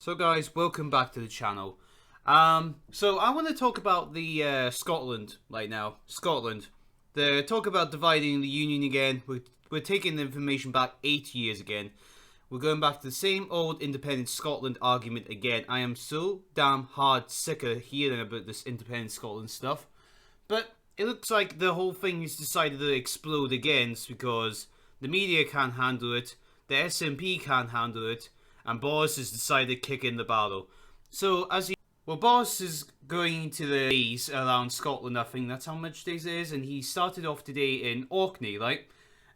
So guys, welcome back to the channel. So I want to talk about the Scotland right now. Scotland. The talk about dividing the union again. We're taking the information back 8 years again. We're going back to the same old independent Scotland argument again. I am so damn hard sick of hearing about this independent Scotland stuff. But it looks like the whole thing is decided to explode again because the media can't handle it, the SNP can't handle it, and Boris has decided to kick in the battle. So Boris is going into the days around Scotland. I think that's how much days it is, and he started off today in Orkney, right?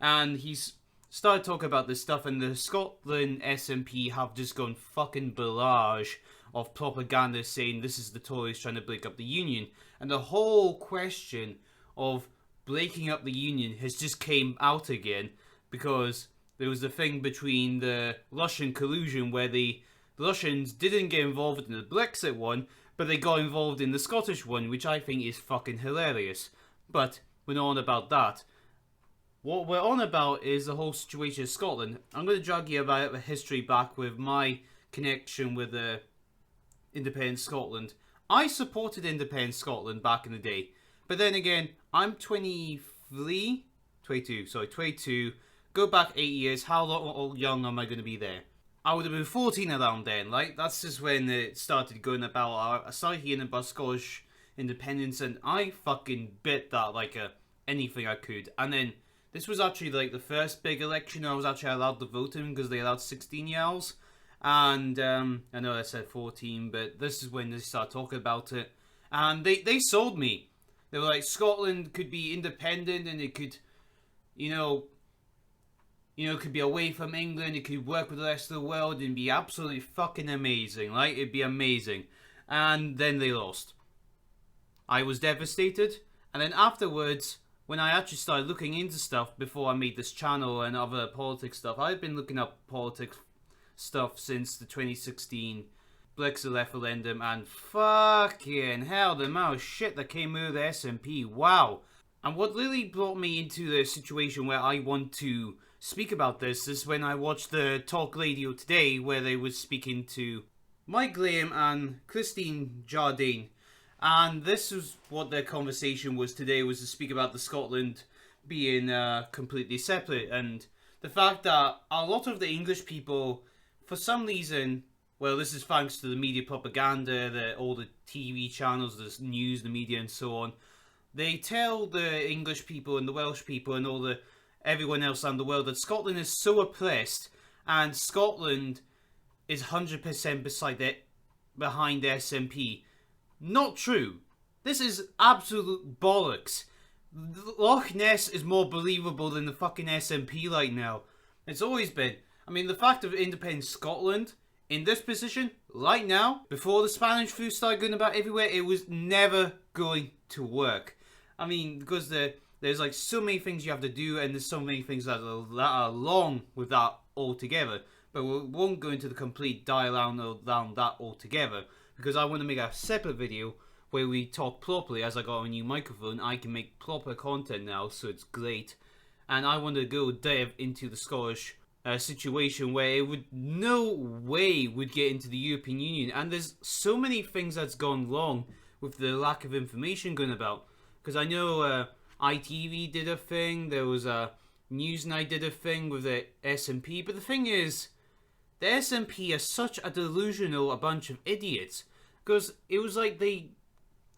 And he's started talking about this stuff, and the Scotland SNP have just gone fucking barrage of propaganda saying this is the Tories trying to break up the union, and the whole question of breaking up the union has just came out again because there was the thing between the Russian collusion where the Russians didn't get involved in the Brexit one, but they got involved in the Scottish one, which I think is fucking hilarious. But we're not on about that. What we're on about is the whole situation of Scotland. I'm going to drag you about the history back with my connection with the independent Scotland. I supported independent Scotland back in the day. But then again, I'm 22. Go back 8 years, how young am I going to be there? I would have been 14 around then, right? That's just when it started going about. I started hearing about Scottish independence, and I fucking bit that like anything I could. And then this was actually like the first big election I was actually allowed to vote in because they allowed 16-year-olds. And I know I said 14, but this is when they started talking about it. And they sold me. They were like, Scotland could be independent and it could, could be away from England, it could work with the rest of the world and be absolutely fucking amazing, right? It'd be amazing. And then they lost. I was devastated. And then afterwards, when I actually started looking into stuff before I made this channel and other politics stuff, I've been looking up politics stuff since the 2016 Brexit referendum, and fucking hell, the amount of shit that came out of the SNP, wow. And what really brought me into the situation where I want to speak about this is when I watched the talk radio today where they were speaking to Mike Graham and Christine Jardine. And this was what their conversation was today, was to speak about the Scotland being completely separate. And the fact that a lot of the English people, for some reason, well, this is thanks to the media propaganda, all the TV channels, the news, the media and so on, they tell the English people and the Welsh people and everyone else around the world that Scotland is so oppressed and Scotland is 100% behind the SNP. Not true. This is absolute bollocks. Loch Ness is more believable than the fucking SNP right now. It's always been. I mean, the fact of independent Scotland in this position right now, before the Spanish flu started going about everywhere, it was never going to work. I mean, because there's like so many things you have to do, and there's so many things that are along with that altogether. But we won't go into the complete dialogue around that altogether, because I want to make a separate video where we talk properly. As I got a new microphone, I can make proper content now, so it's great. And I want to go dev into the Scottish situation where it would no way would get into the European Union. And there's so many things that's gone wrong with the lack of information going about. Because I know ITV did a thing, there was Newsnight did a thing with the SNP, but the thing is, the SNP are such a delusional a bunch of idiots. Because it was like there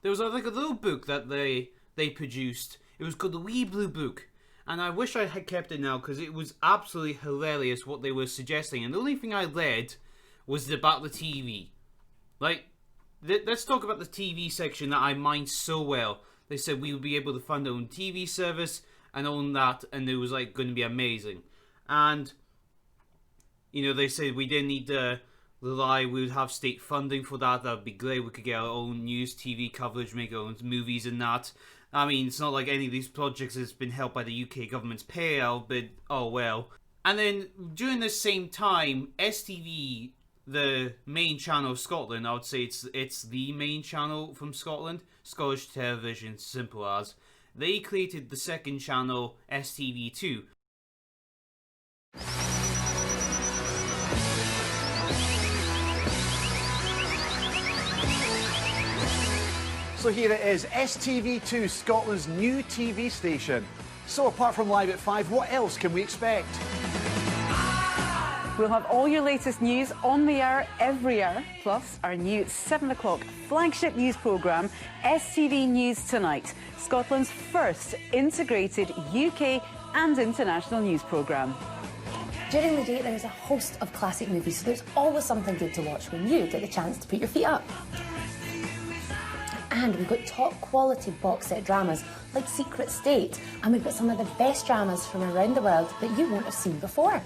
was like a little book that they produced. It was called the Wee Blue Book. And I wish I had kept it now because it was absolutely hilarious what they were suggesting. And the only thing I read was about the TV. Like, let's talk about the TV section that I mind so well. They said we would be able to fund our own TV service and own that, and it was like going to be amazing. And they said we didn't need to rely, we would have state funding for that. That would be great. We could get our own news, TV coverage, make our own movies and that. I mean, it's not like any of these projects has been helped by the UK government's payout, but oh well. And then during the same time, STV, the main channel of Scotland, I would say it's the main channel from Scotland, Scottish television, simple as, they created the second channel, STV2. So here it is, STV2, Scotland's new TV station. So apart from Live at 5, what else can we expect? We'll have all your latest news on the hour, every hour, plus our new 7 o'clock flagship news programme, STV News Tonight, Scotland's first integrated UK and international news programme. During the day, there's a host of classic movies, so there's always something good to watch when you get the chance to put your feet up. And we've got top quality box set dramas like Secret State, and we've got some of the best dramas from around the world that you won't have seen before.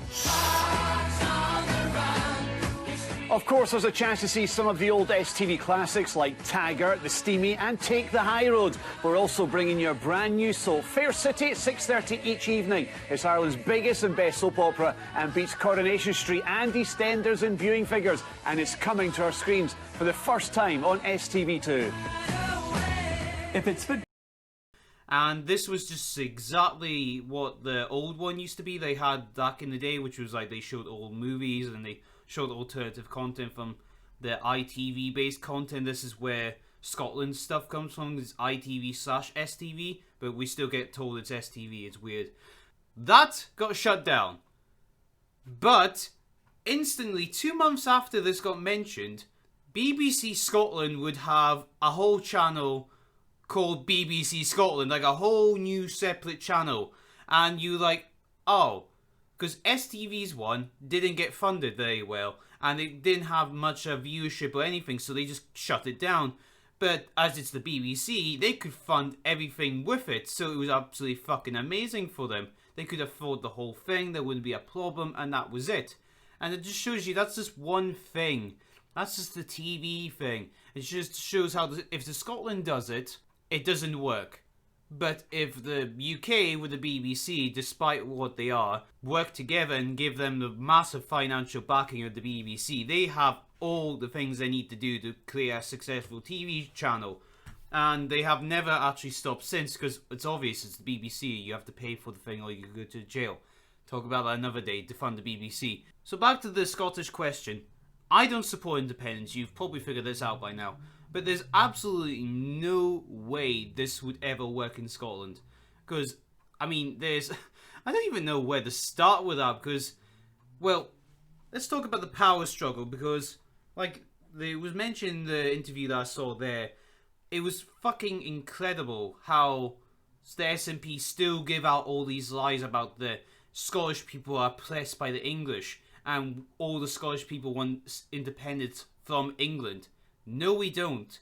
Of course, there's a chance to see some of the old STV classics like Taggart, The Steamy and Take the High Road. We're also bringing you a brand new soap, Fair City, at 6:30 each evening. It's Ireland's biggest and best soap opera and beats Coronation Street and EastEnders in viewing figures. And it's coming to our screens for the first time on STV2. If it's for... And this was just exactly what the old one used to be. They had back in the day, which was like they showed old movies and they showed alternative content from the ITV based content. This is where Scotland stuff comes from. It's ITV/STV, but we still get told it's STV. It's weird. That got shut down. But instantly, 2 months after this got mentioned, BBC Scotland would have a whole channel called BBC Scotland, like a whole new separate channel. And you like, oh, because STV's one didn't get funded very well, and it didn't have much viewership or anything, so they just shut it down. But as it's the BBC, they could fund everything with it, so it was absolutely fucking amazing for them. They could afford the whole thing, there wouldn't be a problem, and that was it. And it just shows you that's just one thing. That's just the TV thing. It just shows how if the Scotland does it, it doesn't work. But if the UK with the BBC, despite what they are, work together and give them the massive financial backing of the BBC, they have all the things they need to do to create a successful TV channel. And they have never actually stopped since, because it's obvious it's the BBC. You have to pay for the thing or you go to jail. Talk about that another day, to fund the BBC. So back to the Scottish question. I don't support independence. You've probably figured this out by now. But there's absolutely no way this would ever work in Scotland. Because, I mean, I don't even know where to start with that. Because, well, let's talk about the power struggle. Because, like, it was mentioned in the interview that I saw there. It was fucking incredible how the SNP still give out all these lies about the Scottish people are oppressed by the English. And all the Scottish people want independence from England. No, we don't.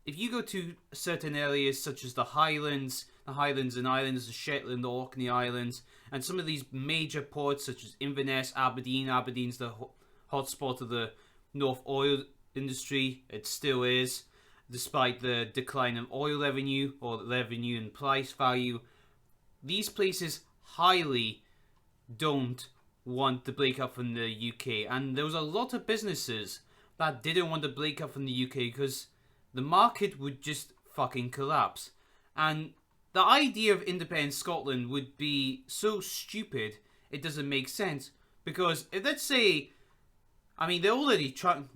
If you go to certain areas such as the Highlands and Islands, the Shetland, the Orkney Islands, and some of these major ports such as Inverness, Aberdeen's the hotspot of the North oil industry. It still is, despite the decline in oil revenue or revenue and price value. These places highly don't want to break up from the UK, and there was a lot of businesses that didn't want to break up from the UK because the market would just fucking collapse. And the idea of independent Scotland would be so stupid, it doesn't make sense. Because if, let's say, I mean, they're already trying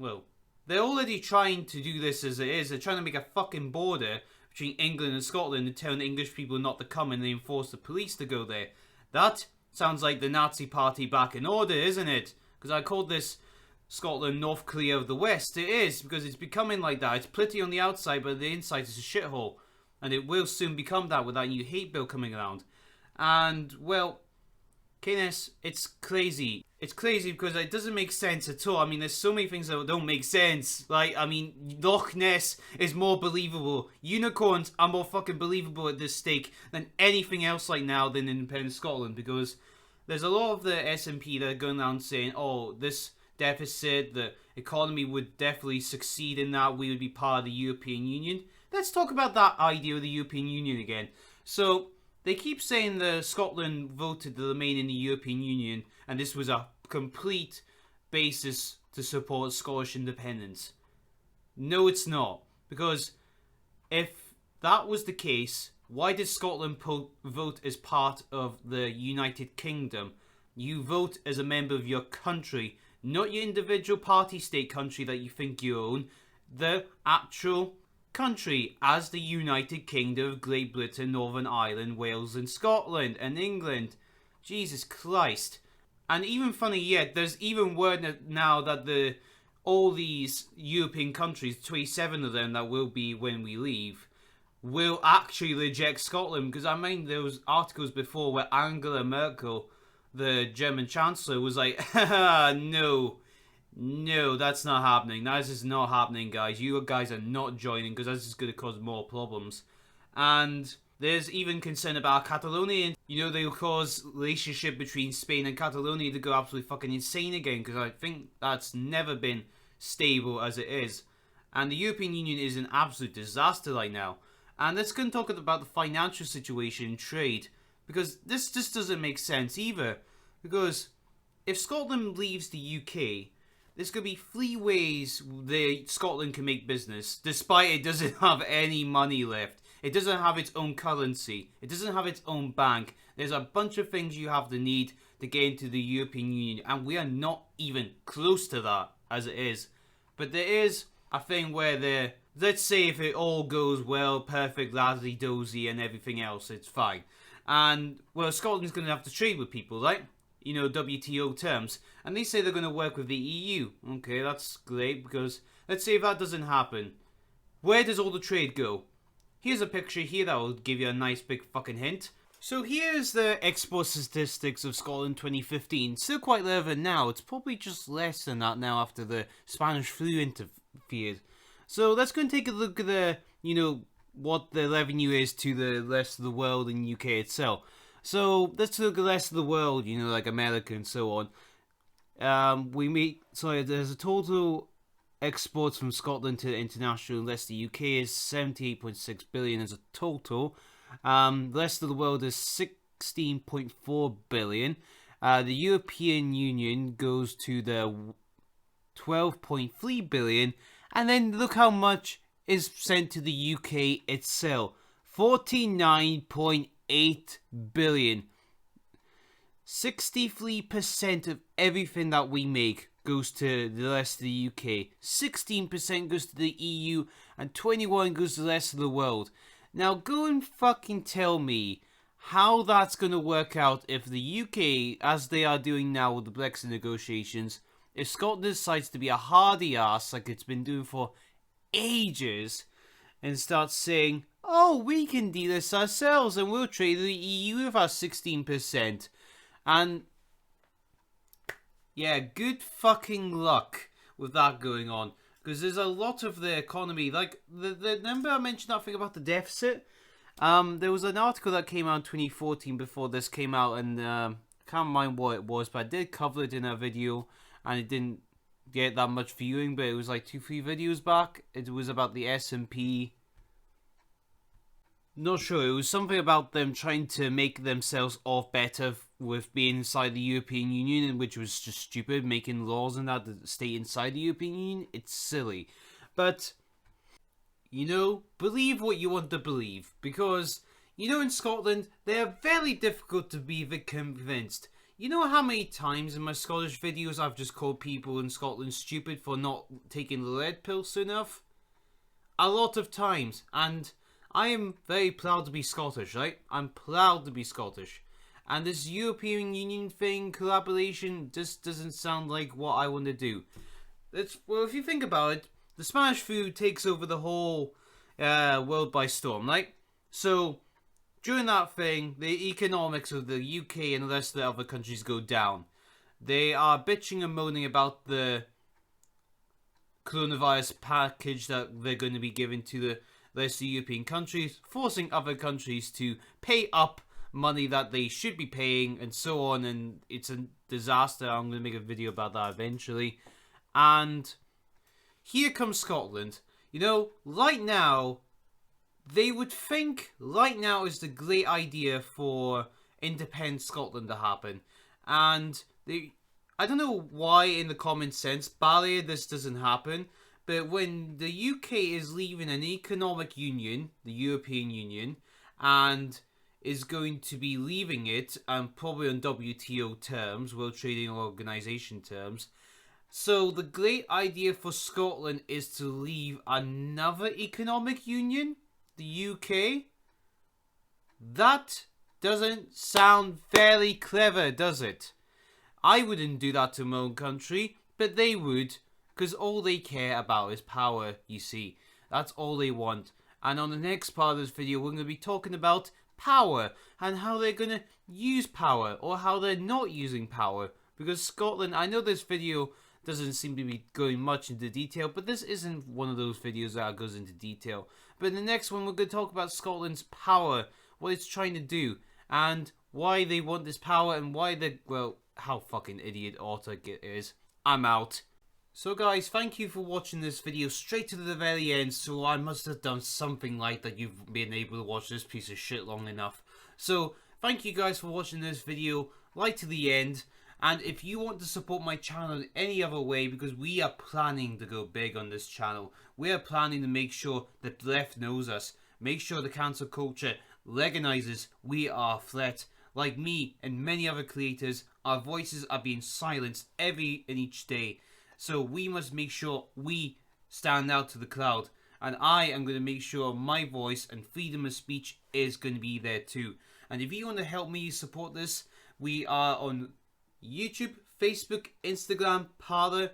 to do this as it is. They're trying to make a fucking border between England and Scotland and telling the English people not to come, and they enforce the police to go there. That sounds like the Nazi party back in order, isn't it? Because I called this Scotland North Korea of the West. It is, because it's becoming like that. It's pretty on the outside, but the inside is a shithole. And it will soon become that with that new hate bill coming around. And, well, Keynes, it's crazy. It's crazy because it doesn't make sense at all. I mean, there's so many things that don't make sense. Like, I mean, Loch Ness is more believable. Unicorns are more fucking believable at this stake than anything else like now than independent Scotland. Because there's a lot of the SNP that are going around saying, oh, this deficit, the economy would definitely succeed in that, we would be part of the European Union. Let's talk about that idea of the European Union again. So, they keep saying that Scotland voted to remain in the European Union, and this was a complete basis to support Scottish independence. No, it's not. Because if that was the case, why did Scotland vote as part of the United Kingdom? You vote as a member of your country, not your individual party state country that you think you own. The actual country as the United Kingdom of Great Britain, Northern Ireland, Wales and Scotland and England. Jesus Christ. And even funny yet, there's even word now that all these European countries, 27 of them that will be when we leave, will actually reject Scotland. Because I mean, there was articles before where Angela Merkel, the German Chancellor, was like, no, that's not happening. That is not happening, guys. You guys are not joining because this is going to cause more problems. And there's even concern about Catalonia. You know, they'll cause relationship between Spain and Catalonia to go absolutely fucking insane again, because I think that's never been stable as it is. And the European Union is an absolute disaster right now. And let's go and talk about the financial situation in trade, because this just doesn't make sense either. Because if Scotland leaves the UK, there's going to be 3 ways Scotland can make business, despite it doesn't have any money left. It doesn't have its own currency. It doesn't have its own bank. There's a bunch of things you have to need to get into the European Union, and we are not even close to that as it is. But there is a thing where let's say if it all goes well, perfect, lassie-dozy and everything else, it's fine. And, well, Scotland's going to have to trade with people, right? You know, WTO terms. And they say they're going to work with the EU. Okay, that's great, because let's say if that doesn't happen, where does all the trade go? Here's a picture here that will give you a nice big fucking hint. So here's the export statistics of Scotland 2015. Still quite relevant now. It's probably just less than that now after the Spanish flu interfered. So let's go and take a look at what the revenue is to the rest of the world and UK itself. So let's look at the rest of the world, like America and so on. There's a total exports from Scotland to international, unless the UK is 78.6 billion as a total. The rest of the world is 16.4 billion. The European Union goes to the 12.3 billion. And then look how much is sent to the UK itself. 49.8 billion. 63% of everything that we make goes to the rest of the UK, 16% goes to the EU, and 21% goes to the rest of the world. Now go and fucking tell me how that's going to work out if the UK, as they are doing now with the Brexit negotiations, if Scotland decides to be a hardy ass like it's been doing for ages, and starts saying, oh, we can do this ourselves and we'll trade the EU with our 16%. And yeah, good fucking luck with that going on. Because there's a lot of the economy, like, remember I mentioned that thing about the deficit? There was an article that came out in 2014 before this came out, and I can't mind what it was, but I did cover it in a video, and it didn't get that much viewing, but it was like 2-3 videos back. It was about the S&P. Not sure, it was something about them trying to make themselves off better with being inside the European Union, which was just stupid, making laws and that to stay inside the European Union. It's silly. But, believe what you want to believe. Because, in Scotland, they are very difficult to be convinced. You know how many times in my Scottish videos I've just called people in Scotland stupid for not taking the red pill soon enough? A lot of times. And I am very proud to be Scottish, right? I'm proud to be Scottish. And this European Union thing, collaboration, just doesn't sound like what I want to do. Well, if you think about it, the Spanish flu takes over the whole world by storm, right? So, during that thing, the economics of the UK and the rest of the other countries go down. They are bitching and moaning about the coronavirus package that they're going to be giving to the rest of the European countries, forcing other countries to pay up money that they should be paying and so on, and it's a disaster. I'm going to make a video about that eventually. And here comes Scotland. Right now, they would think right now is the great idea for independent Scotland to happen. And I don't know why in the common sense barrier this doesn't happen, but when the UK is leaving an economic union, the European Union, and is going to be leaving it, and probably on WTO terms, World Trading Organization terms, So the great idea for Scotland is to leave another economic union, the UK. That doesn't sound very clever, does it? I wouldn't do that to my own country, but they would, because all they care about is power, you see. That's all they want. And on the next part of this video, we're going to be talking about power and how they're going to use power or how they're not using power. Because Scotland, I know this video doesn't seem to be going much into detail, but this isn't one of those videos that goes into detail. But in the next one, we're going to talk about Scotland's power, what it's trying to do, and why they want this power, and why they, well, how fucking idiot Otter is. I'm out. So guys, thank you for watching this video straight to the very end. So I must have done something like that you've been able to watch this piece of shit long enough. So thank you guys for watching this video right to the end. And if you want to support my channel in any other way, because we are planning to go big on this channel, we are planning to make sure that the left knows us, make sure the cancel culture recognizes we are a threat. Like me and many other creators, our voices are being silenced every and each day. So we must make sure we stand out to the crowd. And I am going to make sure my voice and freedom of speech is going to be there too. And if you want to help me support this, we are on YouTube, Facebook, Instagram, Parler,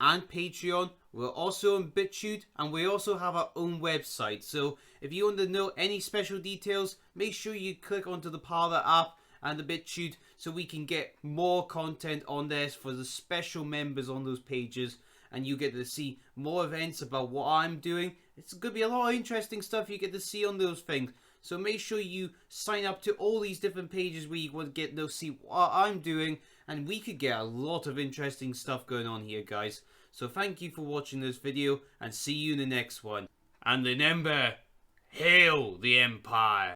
and Patreon. We're also on BitChute, and we also have our own website. So if you want to know any special details, make sure you click onto the Parler app and the BitChute so we can get more content on there for the special members on those pages, and you get to see more events about what I'm doing. It's going to be a lot of interesting stuff you get to see on those things. So make sure you sign up to all these different pages where you will get to see what I'm doing, and we could get a lot of interesting stuff going on here, guys. So thank you for watching this video, and see you in the next one. And remember, hail the Empire!